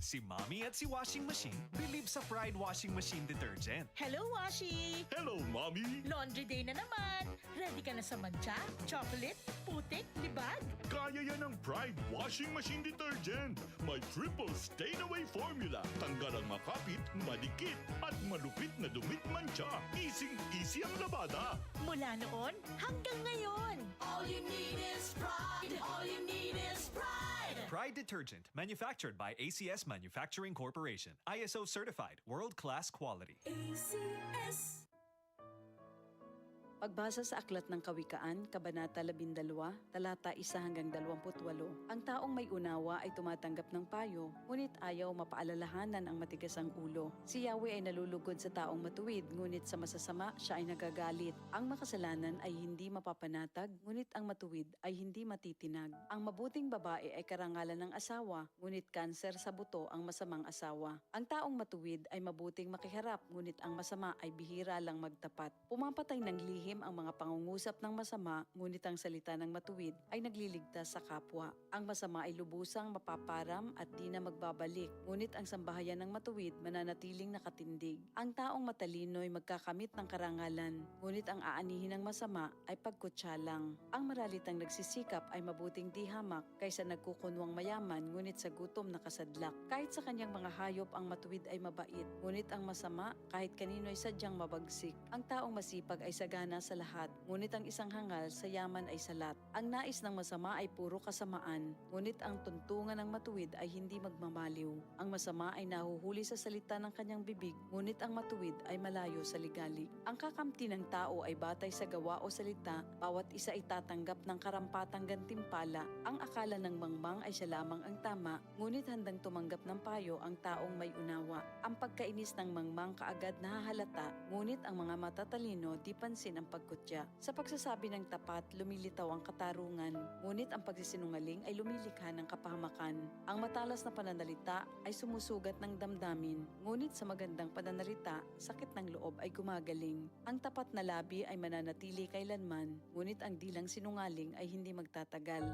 Si Mommy at si Washing Machine believe sa Pride Washing Machine Detergent. Hello, Washi! Hello, Mommy! Laundry day na naman! Ready ka na sa mancha, chocolate, putik, libag? Kaya yan ang Pride Washing Machine Detergent. May triple stain-away formula. Tanggal ang makapit, madikit, at malupit na dumit mancha. Easy ang labada. Mula noon hanggang ngayon! All you need is pride. All you need is pride. Pride Detergent, manufactured by ACS Manufacturing Corporation. ISO certified, world-class quality. ACS. Pagbasa sa Aklat ng Kawikaan, Kabanata 12, talata 1 hanggang 28, ang taong may unawa ay tumatanggap ng payo, ngunit ayaw mapaalalahanan ang matigas ang ulo. Si Yahweh ay nalulugod sa taong matuwid, ngunit sa masasama siya ay nagagalit. Ang makasalanan ay hindi mapapanatag, ngunit ang matuwid ay hindi matitinag. Ang mabuting babae ay karangalan ng asawa, ngunit kanser sa buto ang masamang asawa. Ang taong matuwid ay mabuting makiharap, ngunit ang masama ay bihira lang magtapat. Pumapatay ng lihim ang mga pangungusap ng masama, ngunit ang salita ng matuwid ay nagliligtas sa kapwa. Ang masama ay lubusang mapaparam at di na magbabalik, ngunit ang sambahayan ng matuwid mananatiling nakatindig. Ang taong matalino ay magkakamit ng karangalan, ngunit ang aanihin ng masama ay pagkutsa lang. Ang maralitang nagsisikap ay mabuting di hamak kaysa nagkukunwang mayaman, ngunit sa gutom nakasadlak. Kahit sa kanyang mga hayop ang matuwid ay mabait, ngunit ang masama kahit kanino ay sadyang mabagsik. Ang taong masipag ay sagana sa lahat, ngunit ang isang hangal sa yaman ay salat. Ang nais ng masama ay puro kasamaan, ngunit ang tuntungan ng matuwid ay hindi magmamaliw. Ang masama ay nahuhuli sa salita ng kanyang bibig, ngunit ang matuwid ay malayo sa ligalig. Ang kakamti ng tao ay batay sa gawa o salita, bawat isa ay tatanggap ng karampatang gantimpala. Ang akala ng mangmang ay siya lamang ang tama, ngunit handang tumanggap ng payo ang taong may unawa. Ang pagkainis ng mangmang kaagad nahahalata, ngunit ang mga matatalino di pansin ang pagkutya. Sa pagsasabi ng tapat, lumilitaw ang katarungan, ngunit ang pagsisinungaling ay lumilikha ng kapahamakan. Ang matalas na pananalita ay sumusugat ng damdamin, ngunit sa magandang pananalita, sakit ng loob ay gumagaling. Ang tapat na labi ay mananatili kailanman, ngunit ang dilang sinungaling ay hindi magtatagal.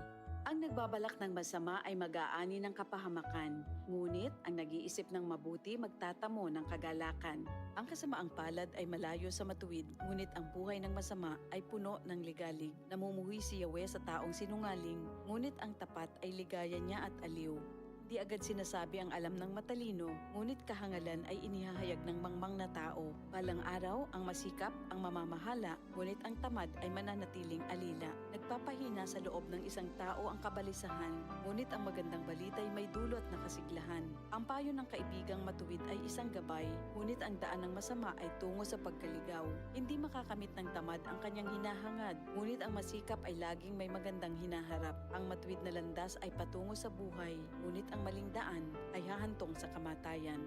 Ang nagbabalak ng masama ay mag-aani ng kapahamakan, ngunit ang nag-iisip ng mabuti magtatamo ng kagalakan. Ang kasamaang palad ay malayo sa matuwid, ngunit ang buhay ng masama ay puno ng ligalig. Namumuhi si Yahweh sa taong sinungaling, ngunit ang tapat ay ligaya niya at aliw. Di agad sinasabi ang alam ng matalino, ngunit kahangalan ay inihahayag ng mangmang na tao. Balang araw, ang masikap, ang mamamahala, ngunit ang tamad ay mananatiling alila. Nagpapahina sa loob ng isang tao ang kabalisahan, ngunit ang magandang balita ay may dulot na kasiglahan. Ang payo ng kaibigang matuwid ay isang gabay, ngunit ang daan ng masama ay tungo sa pagkaligaw. Hindi makakamit ng tamad ang kanyang hinahangad, ngunit ang masikap ay laging may magandang hinaharap. Ang matuwid na landas ay patungo sa buhay, ngunit ang maling daan ay hahantong sa kamatayan.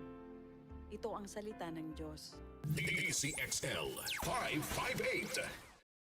Ito ang salita ng Diyos. DCXL 558